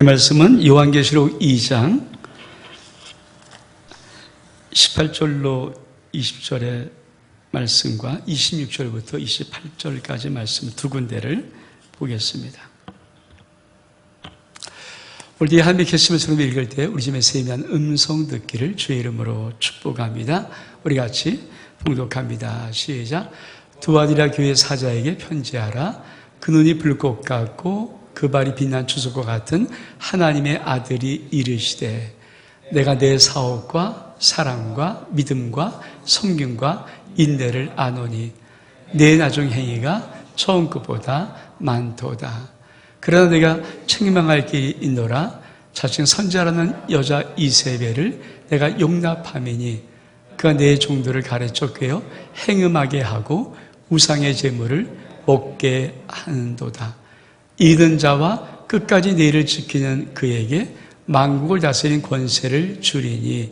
말씀은 요한계시록 2장 18절로 20절의 말씀과 26절부터 28절까지 말씀 두 군데를 보겠습니다. 오늘 뒤에 하나님의 계시면서 읽을 때 우리 집에 세미한 음성 듣기를 주의 이름으로 축복합니다. 우리 같이 봉독합니다. 시작. 두아디라 교회 사자에게 편지하라. 그 눈이 불꽃 같고 그 발이 빛난 주석과 같은 하나님의 아들이 이르시되 내가 내 사업과 사랑과 믿음과 섬김과 인내를 아노니 내 나중 행위가 처음 것보다 많도다. 그러나 내가 책망할 길이 있노라. 자칭 선자라는 여자 이세벨을 내가 용납함이니 그가 내 종들을 가르쳐 꿰어 행음하게 하고 우상의 제물을 먹게 하는도다. 이든 자와 끝까지 내일을 지키는 그에게 만국을 다스리는 권세를 주리니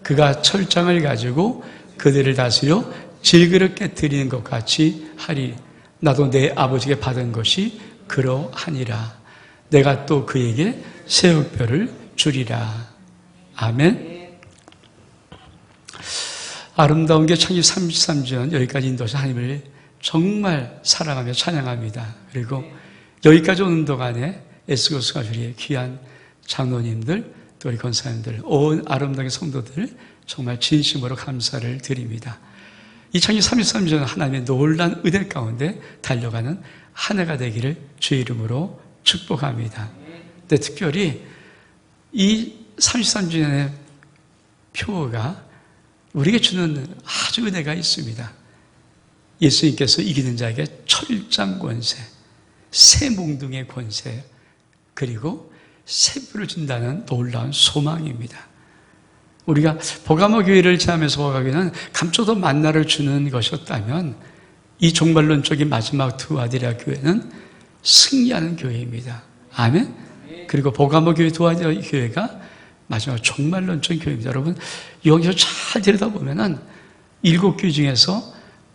그가 철장을 가지고 그들을 다스려 질그릇 깨뜨리는 것 같이 하리. 나도 내 아버지에게 받은 것이 그러하니라. 내가 또 그에게 새우뼈를 주리라. 아멘. 아름다운 게 창세기 33년 여기까지 인도하신 하나님을 정말 사랑하며 찬양합니다. 그리고 여기까지 오는 동안에 에스고스 가족의 귀한 장로님들, 또 우리 권사님들, 온 아름다운 성도들 정말 진심으로 감사를 드립니다. 이 창세기 33년 하나님의 놀라운 은혜 가운데 달려가는 한 해가 되기를 주의 이름으로 축복합니다. 근데 특별히 이 33주년의 표가 우리에게 주는 아주 은혜가 있습니다. 예수님께서 이기는 자에게 철장 권세, 새 몽둥이의 권세, 그리고 새뼈를 준다는 놀라운 소망입니다. 우리가 버가모 교회를 제하면서 버가교회는 감초도 만나를 주는 것이었다면 이 종말론적인 마지막 두아디라 교회는 승리하는 교회입니다. 아멘. 그리고 버가모 교회 두아디라 교회가 마지막 종말론적인 교회입니다. 여러분 여기서 잘 들여다보면은 7교회 중에서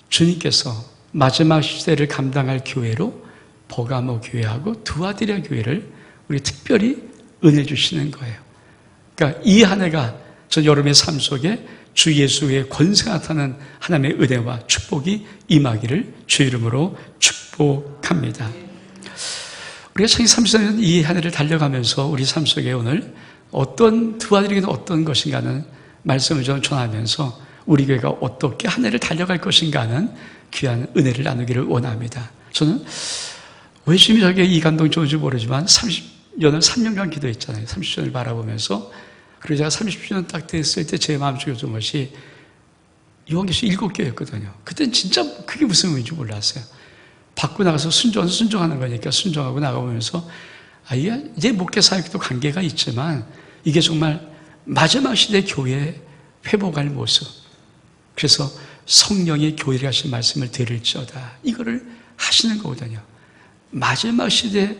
주님께서 마지막 시대를 감당할 교회로 버가모 교회하고 두아디라 교회를 우리 특별히 은혜 주시는 거예요. 그러니까 이 한 해가 저 여러분의 삶 속에 주 예수의 권세가 나타나는 하나님의 은혜와 축복이 임하기를 주 이름으로 축복합니다. 우리가 창세기 34년 이 한 해를 달려가면서 우리 삶 속에 오늘 어떤 두아디라는 어떤 것인가 하는 말씀을 전하면서 우리 교회가 어떻게 한 해를 달려갈 것인가 하는 귀한 은혜를 나누기를 원합니다. 저는 왜 주님이 저에게 이 감동이 좋은지 모르지만 30년을 3년간 기도했잖아요. 30년을 바라보면서. 그리고 제가 30주년 딱 됐을 때 제 마음속에 든 것이 요한계시록 7교였거든요. 그때는 진짜 그게 무슨 의미인지 몰랐어요. 밖으로 나가서 순종하는 거니까 순종하고 나가보면서 이제 목회 사역도 관계가 있지만 이게 정말 마지막 시대 교회의 회복할 모습. 그래서 성령이 교회를 하신 말씀을 들을지어다. 이거를 하시는 거거든요. 마지막 시대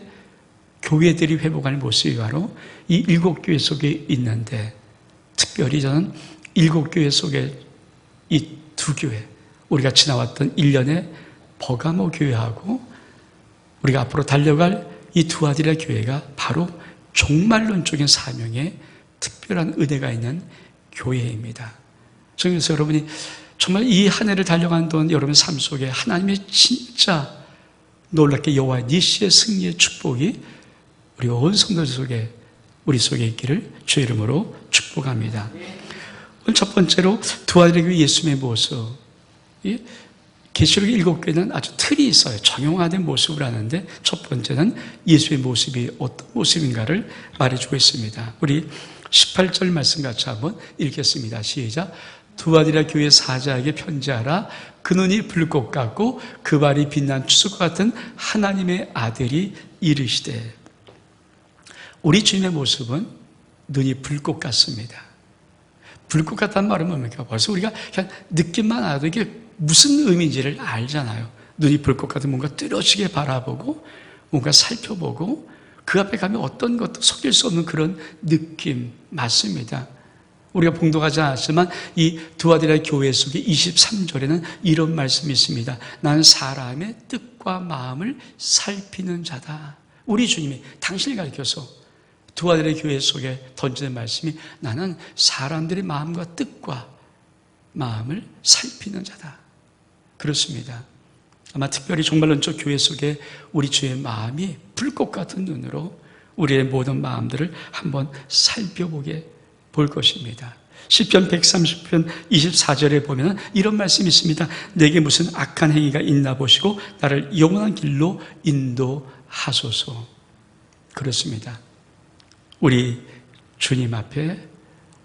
교회들이 회복할 모습이 바로 이 7교회 속에 있는데 특별히 저는 7교회 속에 이 두 교회, 우리가 지나왔던 1년의 버가모 교회하고 우리가 앞으로 달려갈 이 두아디라 교회가 바로 종말론적인 사명에 특별한 은혜가 있는 교회입니다. 그래서 여러분이 정말 이 한 해를 달려가는 동안 여러분 삶 속에 하나님의 진짜 놀랍게 여호와 니시의 승리의 축복이 우리 온 성도들 속에 우리 속에 있기를 주의 이름으로 축복합니다. 오늘 첫 번째로 두아디라 교회 예수님의 모습. 계시록 7교회는 아주 틀이 있어요. 정형화된 모습을 하는데 첫 번째는 예수의 모습이 어떤 모습인가를 말해주고 있습니다. 우리 18절 말씀 같이 한번 읽겠습니다. 시작. 두아디라 교회 사자에게 편지하라. 그 눈이 불꽃 같고 그 발이 빛난 추석과 같은 하나님의 아들이 이르시되. 우리 주님의 모습은 눈이 불꽃 같습니다. 불꽃 같다는 말은 뭡니까? 벌써 우리가 그냥 느낌만 알아도 이게 무슨 의미인지를 알잖아요. 눈이 불꽃 같은 뭔가 뚜렷하게 바라보고 뭔가 살펴보고 그 앞에 가면 어떤 것도 속일 수 없는 그런 느낌 맞습니다. 우리가 봉독하지 않았지만 이 두아디라 교회 속의 23절에는 이런 말씀이 있습니다. 나는 사람의 뜻과 마음을 살피는 자다. 우리 주님이 당신을 가리켜서 두 아들의 교회 속에 던지는 말씀이 나는 사람들의 마음과 뜻과 마음을 살피는 자다. 그렇습니다. 아마 특별히 종말론적 교회 속에 우리 주의 마음이 불꽃 같은 눈으로 우리의 모든 마음들을 한번 살펴보게 볼 것입니다. 시편 130편 24절에 보면 이런 말씀이 있습니다. 내게 무슨 악한 행위가 있나 보시고 나를 영원한 길로 인도하소서. 그렇습니다. 우리 주님 앞에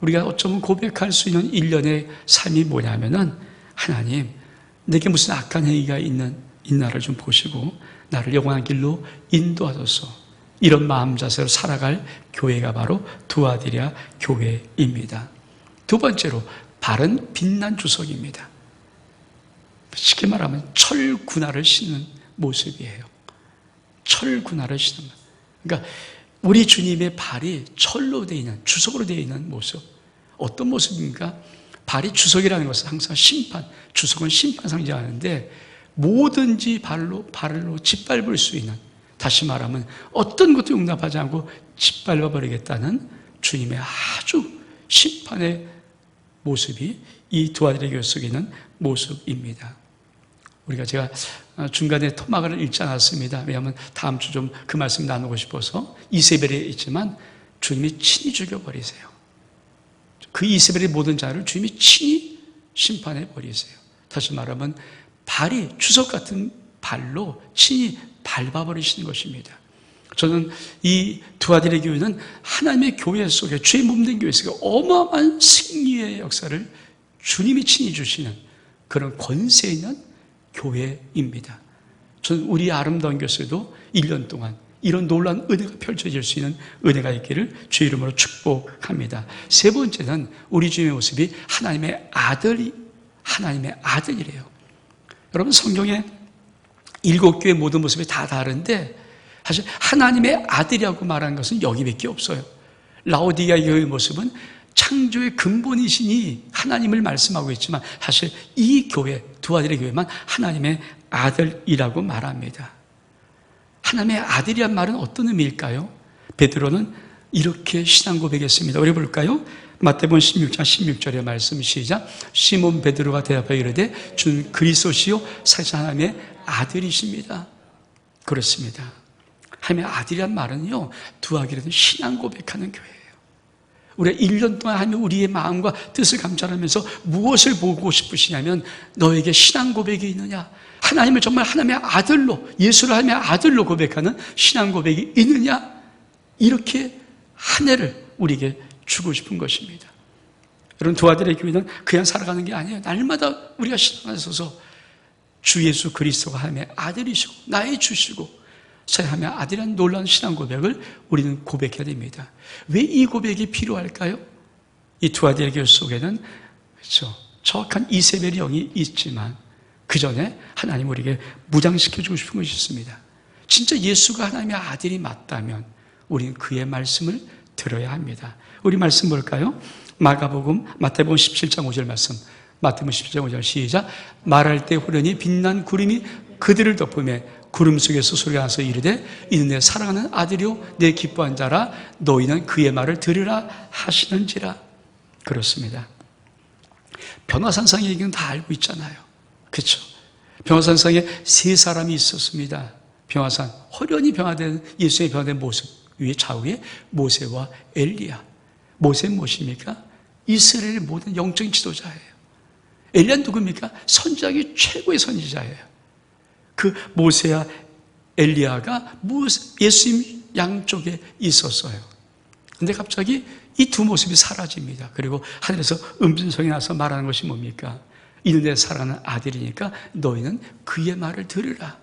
우리가 어쩌면 고백할 수 있는 일련의 삶이 뭐냐면은 하나님, 내게 무슨 악한 행위가 있나를 좀 보시고 나를 영원한 길로 인도하소서. 이런 마음 자세로 살아갈 교회가 바로 두아디라 교회입니다. 두 번째로 바른 빛난 주석입니다. 쉽게 말하면 철군화를 신는 모습이에요. 철군화를 신는 모습. 그러니까 우리 주님의 발이 철로 되어 있는, 주석으로 되어 있는 모습. 어떤 모습입니까? 발이 주석이라는 것은 항상 심판, 주석은 심판 상징하는데 뭐든지 발로 짓밟을 수 있는, 다시 말하면 어떤 것도 용납하지 않고 짓밟아 버리겠다는 주님의 아주 심판의 모습이 이 두 아들의 교회 속에 있는 모습입니다. 제가 중간에 토막을 읽지 않았습니다. 왜냐하면 다음 주 좀 그 말씀 나누고 싶어서. 이세벨에 있지만 주님이 친히 죽여버리세요. 그 이세벨의 모든 자를 주님이 친히 심판해 버리세요. 다시 말하면 발이 주석 같은 발로 친히 밟아버리시는 것입니다. 저는 이 두 아들의 교회는 하나님의 교회 속에, 주의 몸된 교회 속에 어마어마한 승리의 역사를 주님이 친히 주시는 그런 권세 있는 교회입니다. 저는 우리 아름다운 교회도 1년 동안 이런 놀라운 은혜가 펼쳐질 수 있는 은혜가 있기를 주의 이름으로 축복합니다. 세 번째는 우리 주님의 모습이 하나님의 아들이래요. 여러분, 성경에 7교회 모든 모습이 다 다른데 사실 하나님의 아들이라고 말하는 것은 여기밖에 없어요. 라오디게아 교회의 모습은 창조의 근본이시니 하나님을 말씀하고 있지만 사실 이 교회, 두 아들의 교회만 하나님의 아들이라고 말합니다. 하나님의 아들이란 말은 어떤 의미일까요? 베드로는 이렇게 신앙 고백했습니다. 우리 볼까요? 마태복음 16장 16절의 말씀 시작. 시몬 베드로가 대답하여 이르되 주는 그리스도시요 살신 하나님의 아들이십니다. 그렇습니다. 하나님의 아들이란 말은요, 두 아들은 신앙 고백하는 교회예요. 우리가 1년 동안 하나님 우리의 마음과 뜻을 감찰하면서 무엇을 보고 싶으시냐면 너에게 신앙 고백이 있느냐, 하나님을 정말 하나님의 아들로, 예수를 하나님의 아들로 고백하는 신앙 고백이 있느냐, 이렇게 한 해를 우리에게 주고 싶은 것입니다. 여러분, 두 아들의 교회는 그냥 살아가는 게 아니에요. 날마다 우리가 신앙에 서서 주 예수 그리스도가 하나님의 아들이시고 나의 주시고 하나님의 아들이라는 놀라운 신앙 고백을 우리는 고백해야 됩니다. 왜 이 고백이 필요할까요? 이 두 아들의 교회 속에는 그렇죠, 정확한 이세벨의 영이 있지만 그 전에 하나님 우리에게 무장시켜주고 싶은 것이 있습니다. 진짜 예수가 하나님의 아들이 맞다면 우리는 그의 말씀을 들어야 합니다. 우리 말씀 볼까요? 마태복음 17장 5절 말씀. 마태복음 17장 5절 시작. 말할 때 호련히 빛난 구름이 그들을 덮으며 구름 속에서 소리가 나서 이르되 이는 내 사랑하는 아들이요 내 기뻐한 자라 너희는 그의 말을 들으라 하시는지라. 그렇습니다. 변화산상의 얘기는 다 알고 있잖아요. 그렇죠? 변화산상에 세 사람이 있었습니다. 변화산, 호련히 변화된 예수의 변화된 모습 위에 좌우에 모세와 엘리야. 모세는 무엇입니까? 이스라엘의 모든 영적인 지도자예요. 엘리야는 누굽니까? 선지자의 최고의 선지자예요. 그 모세와 엘리야가 예수님 양쪽에 있었어요. 그런데 갑자기 이 두 모습이 사라집니다. 그리고 하늘에서 음성이 나서 말하는 것이 뭡니까? 이는 내 사랑하는 아들이니까 너희는 그의 말을 들으라.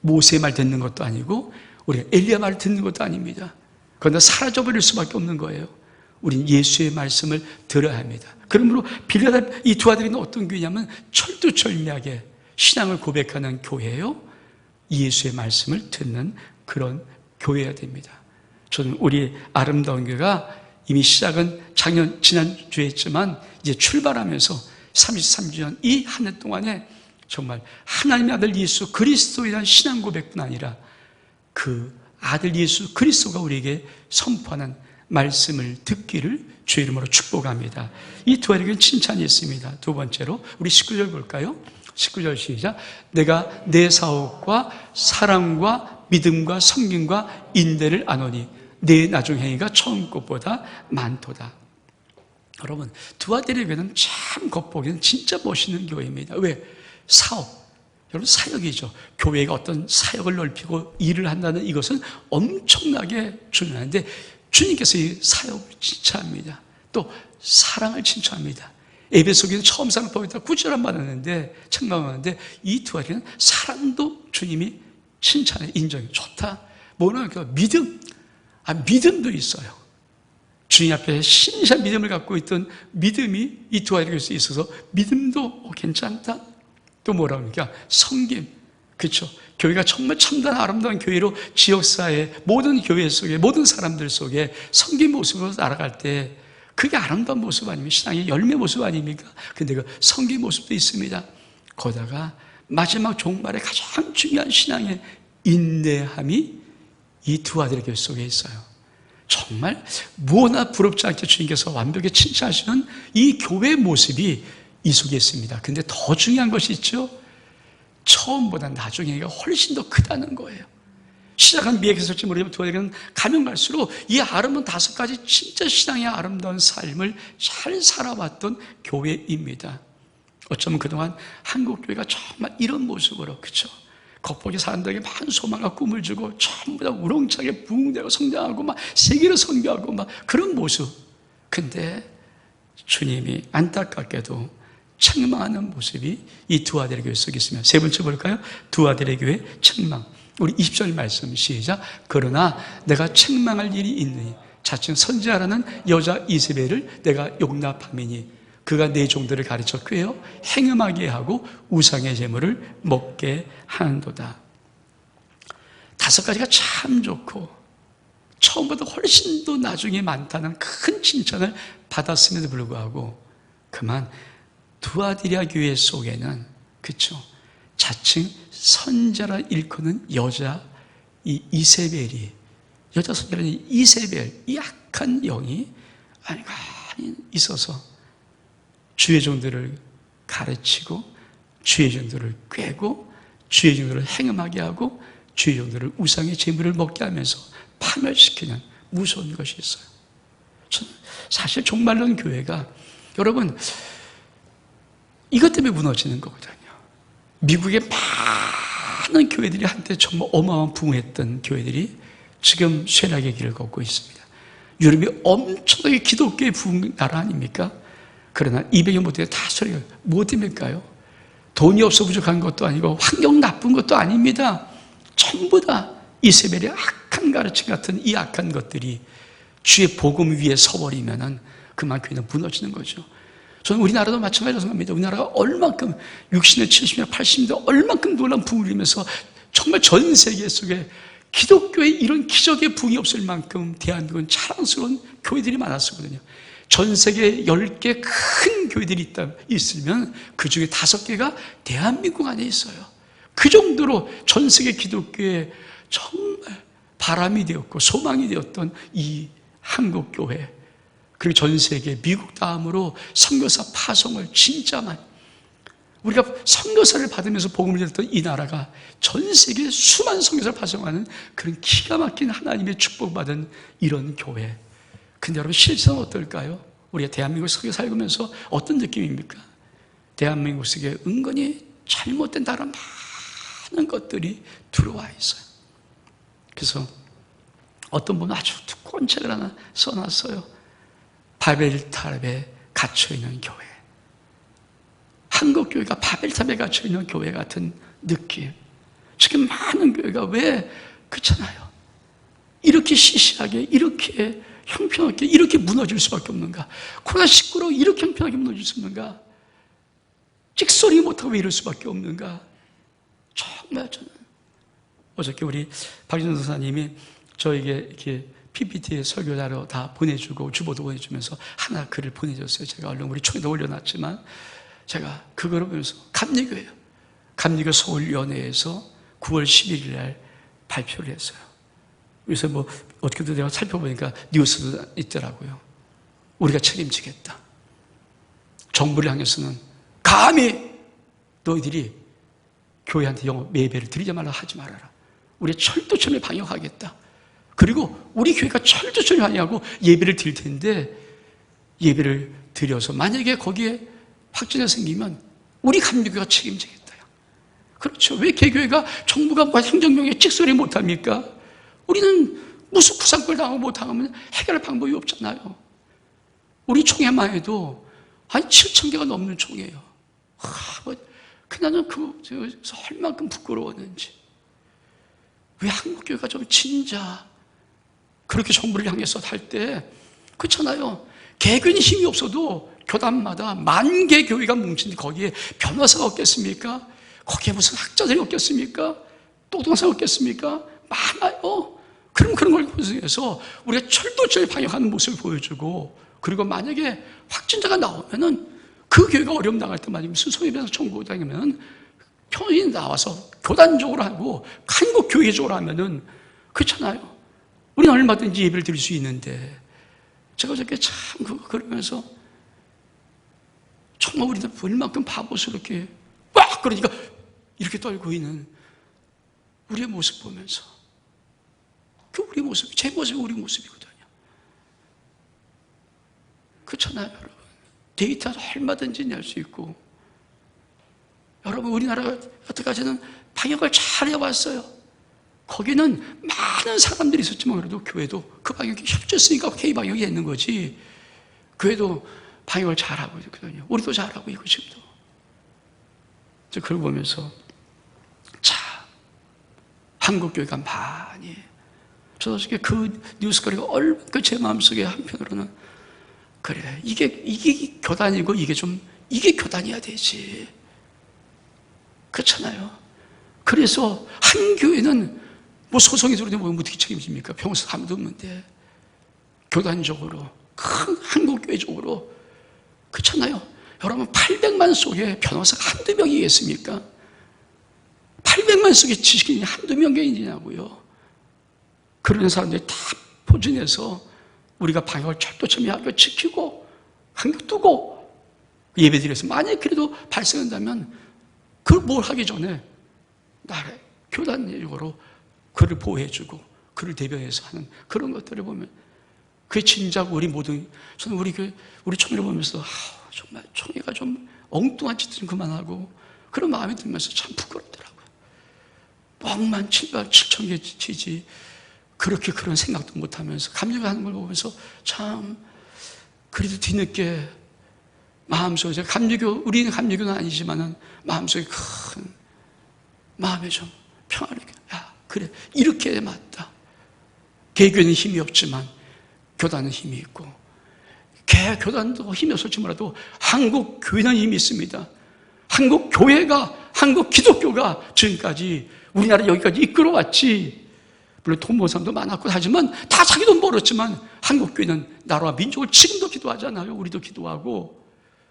모세의 말 듣는 것도 아니고 우리가 엘리야 말을 듣는 것도 아닙니다. 그러나 사라져버릴 수밖에 없는 거예요. 우리는 예수의 말씀을 들어야 합니다. 그러므로 빌라델 이 두 아들은 어떤 교회냐면 철두철미하게 신앙을 고백하는 교회예요. 예수의 말씀을 듣는 그런 교회여야 됩니다. 저는 우리 아름다운 교회가 이미 시작은 지난주에 했지만 이제 출발하면서 33주년 이 한 해 동안에 정말 하나님의 아들 예수 그리스도에 대한 신앙 고백뿐 아니라 그 아들 예수 그리스도가 우리에게 선포하는 말씀을 듣기를 주의 이름으로 축복합니다. 이 두 아들에게는 칭찬이 있습니다. 두 번째로 우리 19절 볼까요? 19절 시작. 내가 내 사옥과 사랑과 믿음과 섬김과 인내를 아노니 내 나중 행위가 처음 것보다 많도다. 여러분, 두 아들에게는 참 겉보기는 진짜 멋있는 교회입니다. 왜? 사업. 여러분, 사역이죠. 교회가 어떤 사역을 넓히고 일을 한다는 이것은 엄청나게 중요한데 주님께서 이 사역을 칭찬합니다. 또 사랑을 칭찬합니다. 에베소교는 처음 사랑 포인트가 구절안 받았는데 책망하는데 이 두 아들은 사랑도 주님이 칭찬해 인정해. 좋다. 뭐냐? 믿음. 믿음도 있어요. 주님 앞에 신실한 믿음을 갖고 있던 믿음이 이 두 아들에게 있어서 믿음도 괜찮다. 또 뭐라고 합니까? 섬김. 그렇죠. 교회가 정말 참다운 아름다운 교회로 지역사회 모든 교회 속에 모든 사람들 속에 섬김 모습으로 날아갈 때 그게 아름다운 모습 아닙니까? 신앙의 열매 모습 아닙니까? 근데 그 섬김 모습도 있습니다. 거다가 마지막 종말의 가장 중요한 신앙의 인내함이 이 두 아들의 교회 속에 있어요. 정말 무엇나 부럽지 않게 주님께서 완벽히 칭찬하시는 이 교회의 모습이 이 속에 있습니다. 근데 더 중요한 것이 있죠. 처음보다 나중에가 훨씬 더 크다는 거예요. 시작한 미약했을지 모르지만 두 아들은 가면 갈수록 이 아름다운 5가지 진짜 신앙의 아름다운 삶을 잘 살아왔던 교회입니다. 어쩌면 그동안 한국교회가 정말 이런 모습으로, 그렇죠? 겉보기 사람들에게 많은 소망과 꿈을 주고 전부 다 우렁차게 부흥되고 성장하고 막 세계를 선교하고 막 그런 모습. 근데 주님이 안타깝게도 책망하는 모습이 이 두 아들의 교회 속에 있으면 세 번째 볼까요? 두 아들의 교회 책망. 우리 20절 말씀 시작. 그러나 내가 책망할 일이 있느니 자칭 선지자라는 여자 이세벨을 내가 용납함이니 그가 내 종들을 가르쳐 꾀어 행음하게 하고 우상의 제물을 먹게 하는도다. 5가지가 참 좋고 처음보다 훨씬 더 나중에 많다는 큰 칭찬을 받았음에도 불구하고 그만 두 아들의 교회 속에는, 그렇죠, 자칭 선자라 일컫는 여자 이 이세벨이, 여자 선자라는 이세벨, 이 악한 영이 많이 있어서 주의 종들을 가르치고 주의 종들을 꾀고 주의 종들을 행음하게 하고 주의 종들을 우상의 제물을 먹게 하면서 파멸시키는 무서운 것이 있어요. 저는 사실 종말론 교회가, 여러분, 이것 때문에 무너지는 거거든요. 미국의 많은 교회들이 한때 정말 어마어마한 부흥했던 교회들이 지금 쇠락의 길을 걷고 있습니다. 유럽이 엄청나게 기독교의 부흥 나라 아닙니까? 그러나 200년 못해 다 소리가 뭐 때문일까요? 돈이 없어 부족한 것도 아니고 환경 나쁜 것도 아닙니다. 전부 다 이세벨의 악한 가르침 같은 이 악한 것들이 주의 복음 위에 서버리면은 그만 교회는 무너지는 거죠. 저는 우리나라도 마찬가지로 생각합니다. 우리나라가 얼만큼 60년, 70년, 80년대 얼만큼 놀란 부흥을 이루면서 정말 전 세계 속에 기독교의 이런 기적의 부흥이 없을 만큼 대한민국은 자랑스러운 교회들이 많았었거든요. 전 세계 10개 큰 교회들이 있으면 그 중에 5개가 대한민국 안에 있어요. 그 정도로 전 세계 기독교에 정말 바람이 되었고 소망이 되었던 이 한국교회, 그리고 전 세계 미국 다음으로 선교사 파송을 진짜 많이, 우리가 선교사를 받으면서 복음을 전했던 이 나라가 전 세계 수많은 선교사를 파송하는 그런 기가 막힌 하나님의 축복받은 이런 교회. 근데 여러분 실상은 어떨까요? 우리가 대한민국 속에 살면서 어떤 느낌입니까? 대한민국 속에 은근히 잘못된 다른 많은 것들이 들어와 있어요. 그래서 어떤 분은 아주 두꺼운 책을 하나 써놨어요. 바벨탑에 갇혀있는 교회. 한국교회가 바벨탑에 갇혀있는 교회 같은 느낌. 지금 많은 교회가 왜 그렇잖아요. 이렇게 시시하게, 이렇게 형편없게, 이렇게 무너질 수밖에 없는가? 코로나19로 이렇게 형편하게 무너질 수 없는가? 찍소리 못하고 왜 이럴 수밖에 없는가? 정말 저는 어저께 우리 박진선 선사님이 저에게 이렇게 PPT 설교자료 다 보내주고 주보도 보내주면서 하나 글을 보내줬어요. 제가 얼른 우리 총에도 올려놨지만 제가 그거를 보면서 감리교예요. 감리교 서울연회에서 9월 11일 날 발표를 했어요. 그래서 뭐 어떻게든 내가 살펴보니까 뉴스도 있더라고요. 우리가 책임지겠다. 정부를 향해서는 감히 너희들이 교회한테 예배를 드리지 말라 하지 말아라. 우리 철두철미 방역하겠다. 그리고 우리 교회가 철두철미 방역하고 예배를 드릴 텐데 예배를 드려서 만약에 거기에 확진이 생기면 우리 감리교회가 책임지겠다. 그렇죠. 왜 개교회가 정부가 행정명령에 찍소리 못합니까? 우리는 무슨 구상권 당하고 못당하면 해결할 방법이 없잖아요. 우리 총회만 해도 한 7,000개가 넘는 총회예요. 그냥 얼만큼 부끄러웠는지. 왜 한국교회가 좀 진짜 그렇게 정부를 향해서 할 때 그렇잖아요. 개근이 힘이 없어도 교단마다 10,000개 교회가 뭉친데 거기에 변호사가 없겠습니까? 거기에 무슨 학자들이 없겠습니까? 노동사가 없겠습니까? 많아요. 그럼 그런 걸 구성해서 우리가 철도철 방역하는 모습을 보여주고, 그리고 만약에 확진자가 나오면은 그 교회가 어려움 당할 때 만약에 무슨 소외배상 청구 당하면 편히 나와서 교단적으로 하고 한국 교회적으로 하면은 그렇잖아요. 우리는 얼마든지 예배를 드릴 수 있는데, 제가 저렇게 참 그러면서 정말 우리는 얼만큼 바보스럽게 막 그러니까 이렇게 떨고 있는 우리의 모습 보면서, 그 우리 모습, 제 모습이 우리 모습이거든요. 그렇잖아요, 여러분. 데이터도 얼마든지 낼 수 있고, 여러분 우리나라 여태까지는 방역을 잘 해왔어요. 거기는 많은 사람들이 있었지만 그래도 교회도 그 방역이 협조했으니까 K방역이 있는 거지, 교회도 방역을 잘하고 있거든요. 우리도 잘하고 있고 지금도. 그걸 보면서 참 한국교회가 많이, 저도 그 뉴스거리가 얼마나 제 마음속에 한편으로는 그래, 이게 교단이고 이게 교단이어야 되지. 그렇잖아요. 그래서 한 교회는 뭐 소송이 들어오는데 뭐 어떻게 책임집니까? 평소 아무도 없는데. 교단적으로, 큰 한국교회적으로. 그렇잖아요. 여러분 800만 속에 변호사가 한두 명이겠습니까? 800만 속에 지식인이 한두 명이냐고요. 그런 사람들이 다 포진해서 우리가 방역을 철도철미 하고 지키고 한국 두고 예배드려서 만약에 그래도 발생한다면 그걸 뭘 하기 전에 나라의 교단적으로 그를 보호해주고 그를 대변해서 하는 그런 것들을 보면 그게 진작 우리 모든, 저는 우리 총회를 보면서 정말 총회가 좀 엉뚱한 짓 좀 그만하고 그런 마음이 들면서 참 부끄럽더라고요. 뻥만 7,000개 치지 그렇게 그런 생각도 못하면서 감정하는 걸 보면서 참, 그래도 뒤늦게 마음속에, 우리는 감리교는 아니지만은 마음속에 큰 마음에 좀 평화를, 야, 그래, 이렇게 맞다. 개교는 힘이 없지만 교단은 힘이 있고, 교단도 힘이 없을지 몰라도 한국 교회는 힘이 있습니다. 한국 교회가, 한국 기독교가 지금까지 우리나라 여기까지 이끌어왔지. 물론 돈 모은 사람도 많았고 하지만 다 자기 돈 벌었지만 한국 교회는 나라와 민족을 지금도 기도하잖아요. 우리도 기도하고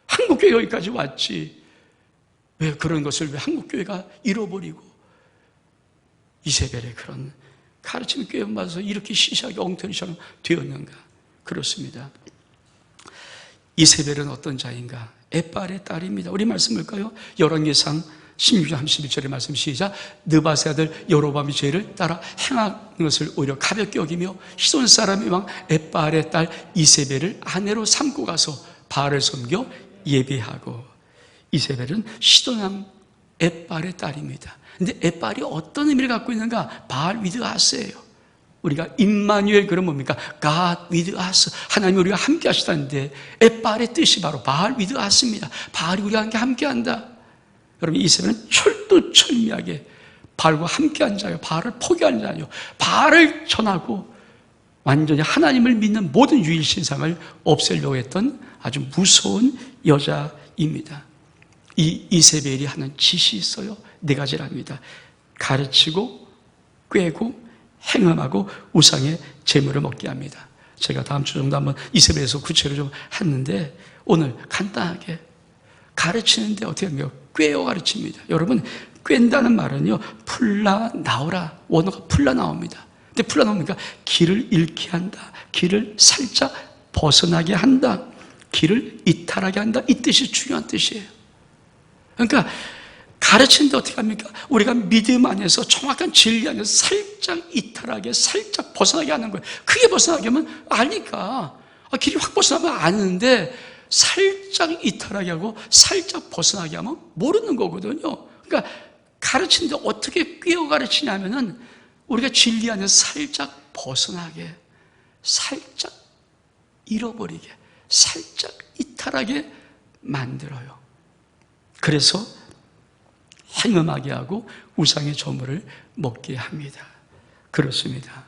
한국 교회 여기까지 왔지. 왜 그런 것을 왜 한국 교회가 잃어버리고 이세벨의 그런 가르침을 꿰어맞아서 이렇게 시시하게 엉터리처럼 되었는가? 그렇습니다. 이세벨은 어떤 자인가? 에빨의 딸입니다. 우리 말씀 볼까요? 열왕기상 16장 31절의 말씀 시작. 느바세 아들 여로보암이 죄를 따라 행한 것을 오히려 가볍게 여기며 시돈 사람의 왕 에빨의 딸 이세벨을 아내로 삼고 가서 바알을 섬겨 예배하고. 이세벨은 시돈 왕 에빨의 딸입니다. 근데 에빨이 어떤 의미를 갖고 있는가? 바알 위드 아스예요. 우리가 임마누엘, 그럼 뭡니까? God with us. 하나님 우리가 함께 하시다는데 에빨의 뜻이 바로 바알 with us입니다. 바알이 우리와 함께 한다. 여러분, 이세벨은 철두철미하게 바알과 함께한 자요, 바알을 포기한 자요, 바알을 전하고 완전히 하나님을 믿는 모든 유일 신상을 없애려고 했던 아주 무서운 여자입니다. 이 이세벨이 하는 짓이 있어요. 4가지랍니다. 가르치고 꾀고 행음하고 우상의 재물을 먹게 합니다. 제가 다음 주 정도 한번 이세벨에서 구체를 좀 했는데 오늘 간단하게 가르치는데 어떻게 하는가요? 꾀어 가르칩니다. 여러분, 꾀다는 말은요, 풀라 나오라, 원어가 풀라 나옵니다. 근데 풀어놓으니까 길을 잃게 한다. 길을 살짝 벗어나게 한다. 길을 이탈하게 한다. 이 뜻이 중요한 뜻이에요. 그러니까 가르치는데 어떻게 합니까? 우리가 믿음 안에서 정확한 진리 안에서 살짝 이탈하게 살짝 벗어나게 하는 거예요. 크게 벗어나게 하면 아니까 길이 확 벗어나면 아는데 살짝 이탈하게 하고 살짝 벗어나게 하면 모르는 거거든요. 그러니까 가르치는데 어떻게 끼어 가르치냐면은 우리가 진리 안에서 살짝 벗어나게 살짝 잃어버리게 살짝 이탈하게 만들어요. 그래서 행음하게 하고 우상의 조물을 먹게 합니다. 그렇습니다.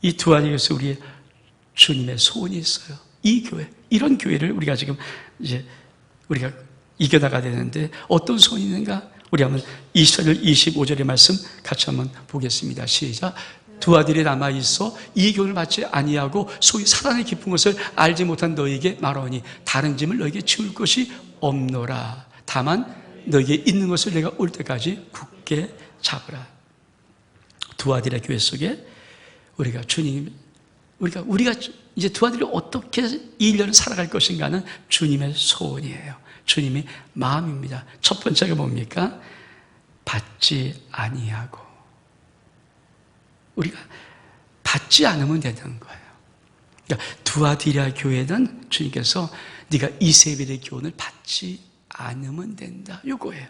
이 두 아이에서 우리의 주님의 소원이 있어요. 이 교회, 이런 교회를 우리가 지금 우리가 이겨나가야 되는데 어떤 소원이 있는가? 우리 한번 24절, 25절의 말씀 같이 한번 보겠습니다. 시작. 두 아들이 남아있어 이 교훈을 받지 아니하고 소위 사단의 깊은 것을 알지 못한 너에게 말하니 다른 짐을 너에게 지울 것이 없노라. 다만 너에게 있는 것을 내가 올 때까지 굳게 잡으라. 두 아들의 교회 속에 우리가 이제 두 아들이 어떻게 이 1년을 살아갈 것인가는 주님의 소원이에요. 주님의 마음입니다. 첫 번째가 뭡니까? 받지 아니하고. 우리가 받지 않으면 되는 거예요. 그러니까 두아디라 교회는 주님께서 네가 이세벨의 교훈을 받지 않으면 된다. 이거예요.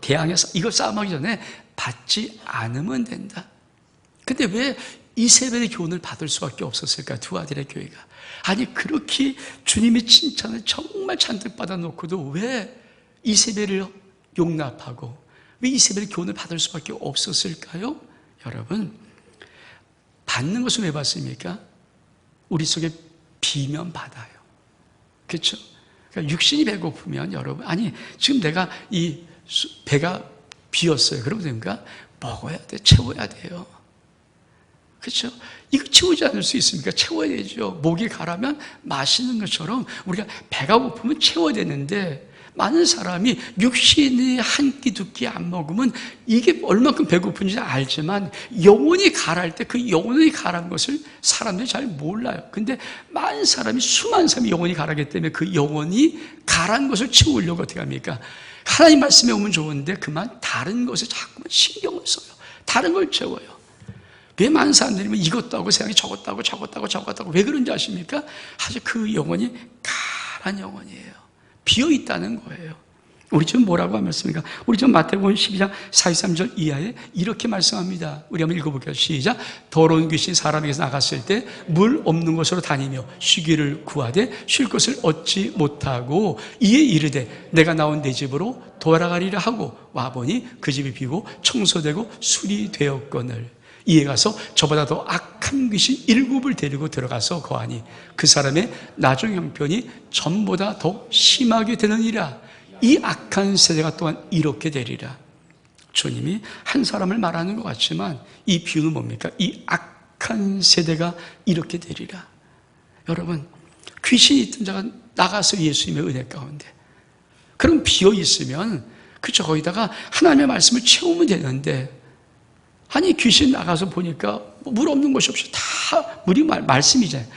대항해서 이거 싸움하기 전에 받지 않으면 된다. 근데 왜 이세벨의 교훈을 받을 수밖에 없었을까? 두아디라 교회가. 아니 그렇게 주님의 칭찬을 정말 잔뜩 받아놓고도 왜 이세벨을 용납하고 왜 이세벨의 교훈을 받을 수밖에 없었을까요? 여러분, 받는 것을 왜 받습니까? 우리 속에 비면 받아요. 그렇죠? 그러니까 육신이 배고프면 여러분, 아니 지금 내가 이 배가 비었어요. 그러면 됩니까? 먹어야 돼, 채워야 돼요. 그렇죠? 이거 채우지 않을 수 있습니까? 채워야 되죠. 목이 가라면 마시는 것처럼 우리가 배가 고프면 채워야 되는데 많은 사람이 육신이 한 끼 두 끼 안 먹으면 이게 얼마큼 배고픈지 알지만 영혼이 가랄 때 그 영혼이 가란 것을 사람들이 잘 몰라요. 근데 많은 사람이 수많은 사람이 영혼이 가라기 때문에 그 영혼이 가란 것을 채우려고 어떻게 합니까? 하나님 말씀에 오면 좋은데 그만 다른 것에 자꾸만 신경을 써요. 다른 걸 채워요. 왜 많은 사람들이 이것도 하고 세상에 저것도 하고 왜 그런지 아십니까? 사실 그 영혼이 가란 영혼이에요. 비어있다는 거예요. 우리 지금 뭐라고 말씀입니까? 우리 지금 마태복음 12장 43절 이하에 이렇게 말씀합니다. 우리 한번 읽어볼게요. 시작. 더러운 귀신이 사람에게서 나갔을 때 물 없는 곳으로 다니며 쉬기를 구하되 쉴 것을 얻지 못하고 이에 이르되 내가 나온 내 집으로 돌아가리라 하고 와보니 그 집이 비고 청소되고 수리되었거늘 이에 가서 저보다 더 악한 귀신 7을 데리고 들어가서 거하니 그 사람의 나중 형편이 전보다 더 심하게 되느니라. 이 악한 세대가 또한 이렇게 되리라. 주님이 한 사람을 말하는 것 같지만 이 비유는 뭡니까? 이 악한 세대가 이렇게 되리라. 여러분, 귀신이 있던 자가 나가서 예수님의 은혜 가운데 그럼 비어 있으면 그쵸, 거기다가 하나님의 말씀을 채우면 되는데 아니 귀신 나가서 보니까 물 없는 곳이 없이 다 물이 말씀이잖아요.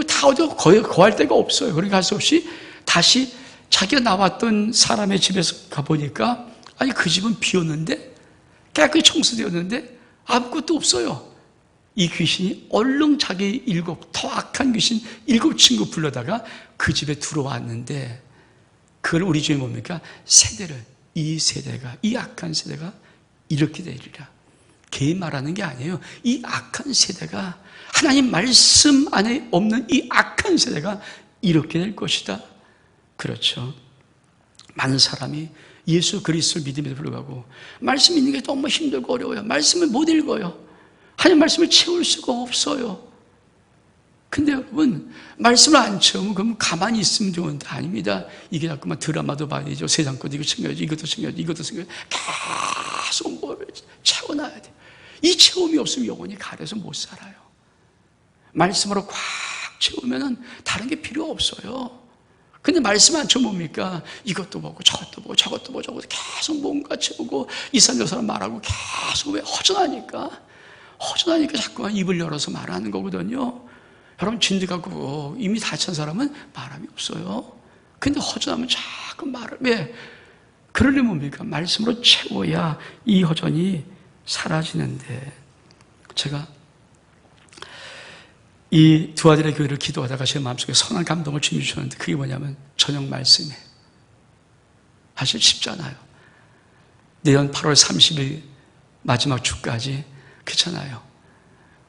다 어디 거할 데가 없어요. 그러니까 할 수 없이 다시 자기가 나왔던 사람의 집에서 가보니까 아니 그 집은 비었는데 깨끗이 청소되었는데 아무것도 없어요. 이 귀신이 얼른 자기 더 악한 귀신 7 친구 불러다가 그 집에 들어왔는데 그걸 우리 주에 뭡니까? 이 세대가 이 악한 세대가 이렇게 되리라. 개인 말하는 게 아니에요. 이 악한 세대가 하나님 말씀 안에 없는 이 악한 세대가 이렇게 될 것이다. 그렇죠. 많은 사람이 예수 그리스도를 믿음에도 불구하고 말씀 있는 게 너무 힘들고 어려워요. 말씀을 못 읽어요. 하나님 말씀을 채울 수가 없어요. 근데 여러분 말씀을 안 채우면 그럼 가만히 있으면 좋은데 아닙니다. 이게 자꾸만 드라마도 봐야 되죠. 세상 것도 이거 챙겨야지, 이것도 챙겨야지, 이것도 챙겨야지. 계속 뭐를 채워놔야 돼요. 이 채움이 없으면 영혼이 가려서 못 살아요. 말씀으로 꽉 채우면 다른 게 필요 없어요. 근데 말씀 안 채우면 뭡니까? 이것도 보고 저것도 보고 저것도 보고 저것도 계속 뭔가 채우고 이 사람 저 사람 말하고 계속 왜 허전하니까 허전하니까 자꾸만 입을 열어서 말하는 거거든요. 여러분, 진득하고 이미 다친 사람은 말함이 없어요. 근데 허전하면 자꾸 말을, 왜? 그러려면 뭡니까? 말씀으로 채워야 이 허전이 사라지는데, 제가 이 두 아들의 교회를 기도하다가 제 마음속에 선한 감동을 주님 주셨는데, 그게 뭐냐면 저녁 말씀이에요. 사실 쉽잖아요. 내년 8월 30일 마지막 주까지, 그렇잖아요.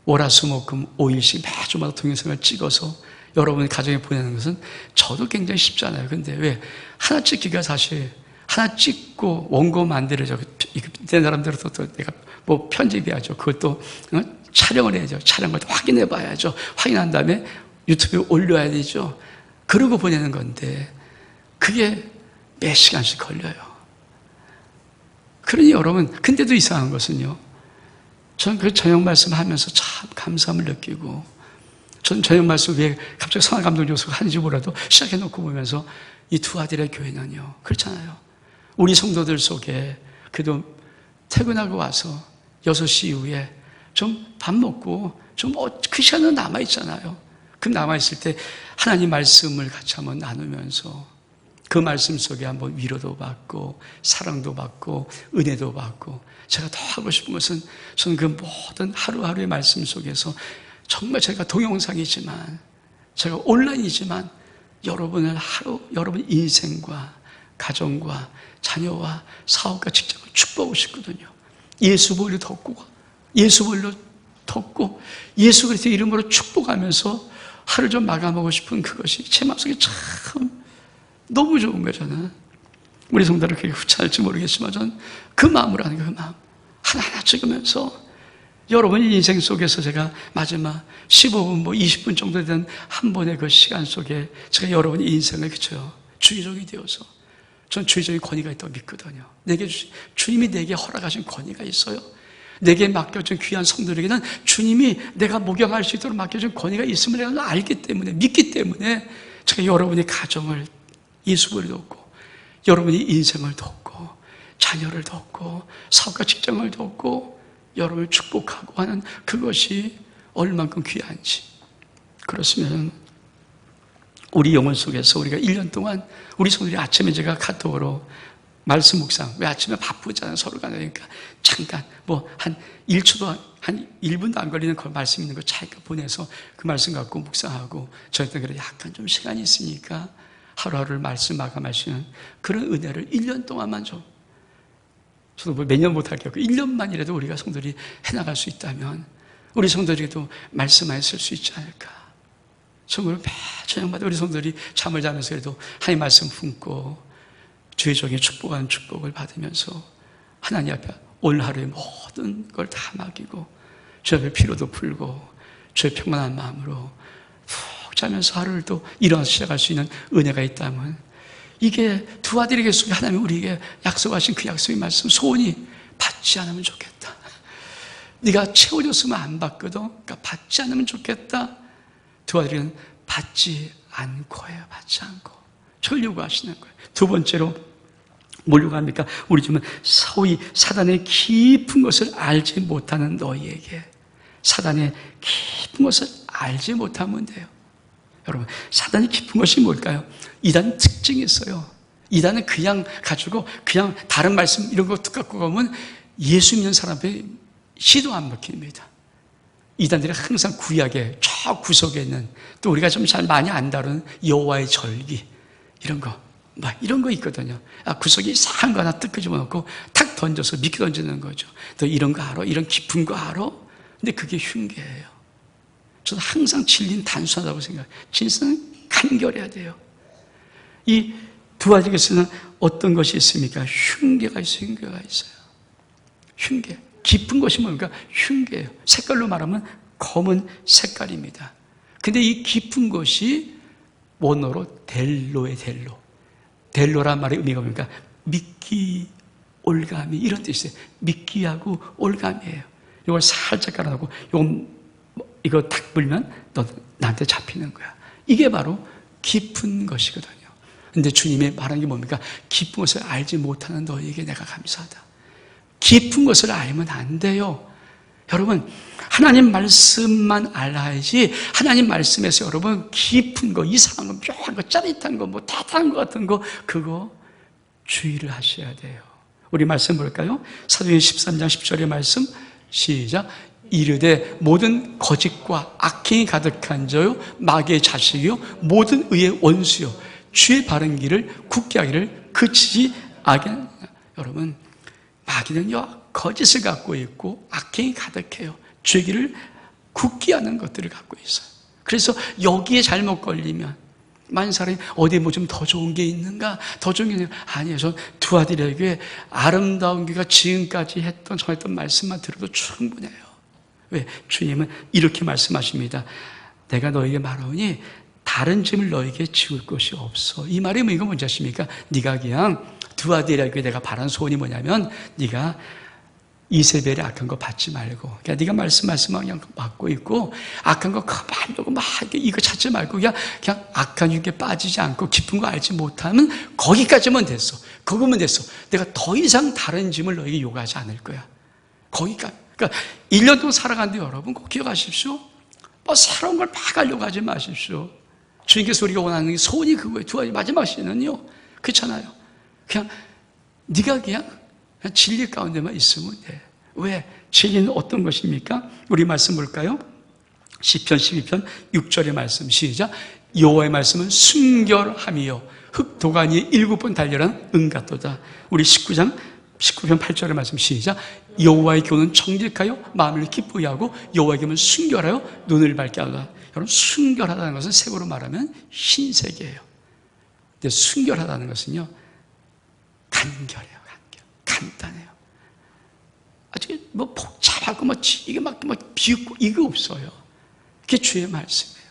월화수목금 5일씩 매주마다 동영상을 찍어서 여러분의 가정에 보내는 것은 저도 굉장히 쉽잖아요. 근데 왜? 하나 찍기가 사실, 하나 찍고 원고 만들어져. 된 사람들은 또 내가 뭐 편집해야죠. 그것도 촬영을 해야죠. 촬영을 확인해 봐야죠. 확인한 다음에 유튜브에 올려야 되죠. 그러고 보내는 건데, 그게 몇 시간씩 걸려요. 그러니 여러분, 근데도 이상한 것은요, 저는 그 저녁 말씀 하면서 참 감사함을 느끼고, 저는 저녁 말씀 왜 갑자기 선한 감동 줘서 하는지 몰라도 시작해놓고 보면서 이 두 아들의 교회는요, 그렇잖아요. 우리 성도들 속에 그래도 퇴근하고 와서 6시 이후에 좀 밥 먹고 좀 그 시간은 남아있잖아요. 그럼 남아있을 때 하나님 말씀을 같이 한번 나누면서 그 말씀 속에 한번 위로도 받고 사랑도 받고 은혜도 받고, 제가 더 하고 싶은 것은 저는 그 모든 하루하루의 말씀 속에서 정말 제가 동영상이지만, 제가 온라인이지만 여러분을 하루, 여러분 인생과 가정과 자녀와 사업과 직장을 축복하고 싶거든요. 예수 보혈로 덮고, 예수 보혈로 덮고, 예수 그리스도의 이름으로 축복하면서 하루 좀 마감하고 싶은 그것이 제 마음속에 참 너무 좋은 거예요. 저는 우리 성도를 그렇게 후차할지 모르겠지만 저는 그 마음으로 하는 거예요. 그 마음 하나하나 찍으면서 여러분의 인생 속에서 제가 마지막 15분, 20분 정도 되는 한 번의 그 시간 속에 제가 여러분의 인생을, 그쳐요, 주의종이 되어서, 전 주의종의 권위가 있다고 믿거든요. 주님이 내게 허락하신 권위가 있어요. 내게 맡겨준 귀한 성도들에게는 주님이 내가 목양할 수 있도록 맡겨준 권위가 있음을 내가 알기 때문에, 믿기 때문에 제가 여러분의 가정을 예수를 돕고, 여러분의 인생을 돕고, 자녀를 돕고, 사업과 직장을 돕고, 여러분을 축복하고 하는 그것이 얼만큼 귀한지. 그렇으면 우리 영혼 속에서 우리가 1년 동안 우리 성도들이 아침에 제가 카톡으로 말씀 묵상, 왜 아침에 바쁘잖아요. 서로 가니까 잠깐 한 1초도, 한 1분도 안 걸리는 그 말씀 있는 거 잠깐 보내서 그 말씀 갖고 묵상하고, 저희도 그래 약간 좀 시간이 있으니까 하루하루를 말씀 마감할 수 있는 그런 은혜를 1년 동안만 좀, 저도 뭐 몇 년 못할게요. 1년만이라도 우리가 성도들이 해나갈 수 있다면 우리 성도들에게도 말씀하였을 수 있지 않을까. 정말 매 저녁마다 우리 성도들이 잠을 자면서 그래도 하나님 말씀 품고 주의 종에 축복하는 축복을 받으면서 하나님 앞에 오늘 하루의 모든 걸 다 맡기고 주 앞에 피로도 풀고 주의 평안한 마음으로 푹 자면서 하루를 또 일어나서 시작할 수 있는 은혜가 있다면, 이게 두 아들에게 속에 하나님이 우리에게 약속하신 그 약속의 말씀, 소원이 받지 않으면 좋겠다. 네가 채워줬으면 안 받거든. 그러니까 받지 않으면 좋겠다. 두 아들은 받지 않고예요. 받지 않고. 저를 요구하시는 거예요. 두 번째로 뭘 요구합니까? 우리 주는 소위 사단의 깊은 것을 알지 못하는 너희에게. 사단의 깊은 것을 알지 못하면 돼요. 여러분, 사단이 깊은 것이 뭘까요? 이단은 특징이 있어요. 이단은 그냥 가지고 그냥 다른 말씀 이런 거 갖고 가면 예수 믿는 사람 앞에 시도 안 먹힙니다. 이단들이 항상 구약의 저 구석에 있는, 또 우리가 좀 잘 많이 안 다루는 여호와의 절기 이런 거, 이런 거 있거든요. 구석에 이상한 거 하나 뜩 끄집어놓고 탁 던져서 미끼 던지는 거죠. 너 이런 거 알아? 이런 깊은 거 알아? 근데 그게 흉계예요. 저는 항상 진리는 단순하다고 생각해요. 진리는 간결해야 돼요. 이 두 아들에게서는 어떤 것이 있습니까? 흉계가 있어요. 흉계가 있어요. 흉계. 깊은 것이 뭡니까? 흉계예요. 색깔로 말하면 검은 색깔입니다. 근데 이 깊은 것이 원어로 델로의 델로. 델로란 말의 의미가 뭡니까? 미끼, 올가미 이런 뜻이에요. 미끼하고 올가미예요. 이걸 살짝 깔아놓고 이거 탁 불면 너 나한테 잡히는 거야. 이게 바로 깊은 것이거든요. 근데 주님이 말하는 게 뭡니까? 깊은 것을 알지 못하는 너희에게 내가 감사하다. 깊은 것을 알면 안 돼요. 여러분, 하나님 말씀만 알아야지, 하나님 말씀에서 여러분 깊은 거, 이상한 거, 묘한 거, 짜릿한 거, 뭐 대단한 거 같은 거, 그거 주의를 하셔야 돼요. 우리 말씀 볼까요? 사도행전 13장 10절의 말씀, 시작. 이르되 모든 거짓과 악행이 가득한 자요, 마귀의 자식이요, 모든 의의 원수요, 주의 바른 길을 굳게 하기를 그치지 아니하느냐. 여러분, 마귀는요 거짓을 갖고 있고 악행이 가득해요. 주의 길을 굳게 하는 것들을 갖고 있어요. 그래서 여기에 잘못 걸리면, 많은 사람이 어디 뭐 좀 더 좋은 게 있는가, 더 좋은 게 있는가. 아니에요. 전 두 아들에게 아름다운 귀가 지금까지 전했던 말씀만 들어도 충분해요. 왜? 주님은 이렇게 말씀하십니다. 내가 너에게 말하오니 다른 짐을 너에게 지울 것이 없어. 이 말이 뭐 이거 뭔지 아십니까? 네가 그냥 두 아들에게 내가 바란 소원이 뭐냐면, 네가 이세벨의 악한 거 받지 말고, 그냥 네가 말씀하면 그냥 받고 있고, 악한 거 그만 두고 막 이거 찾지 말고, 그냥 악한 유혹에 빠지지 않고 깊은 거 알지 못하면 거기까지만 됐어. 그거면 됐어. 내가 더 이상 다른 짐을 너에게 요구하지 않을 거야. 거기까지. 그러니까 1년 동안 살아가는데 여러분 꼭 기억하십시오. 뭐 새로운 걸 막 하려고 하지 마십시오. 주님께서 우리가 원하는 게 소원이 그거예요. 두 가지 마지막 시는요, 그렇잖아요. 그냥 네가 그냥 진리 가운데만 있으면 돼. 왜? 진리는 어떤 것입니까? 우리 말씀 볼까요? 시편 12편 6절의 말씀, 시작. 여호와의 말씀은 순결함이요 흙 도가니에 7번 달려란 은 같도다. 우리 19편 8절의 말씀, 시작. 여호와의 교훈은 정직하여 마음을 기쁘게 하고 여호와의 교훈은 순결하여 눈을 밝게 하다. 여러분, 순결하다는 것은 색으로 말하면 흰색이에요. 근데 순결하다는 것은요, 간결해요. 간단해요. 아주 뭐 복잡하고 뭐 이게 막 비웃고 이거 없어요. 그게 주의 말씀이에요.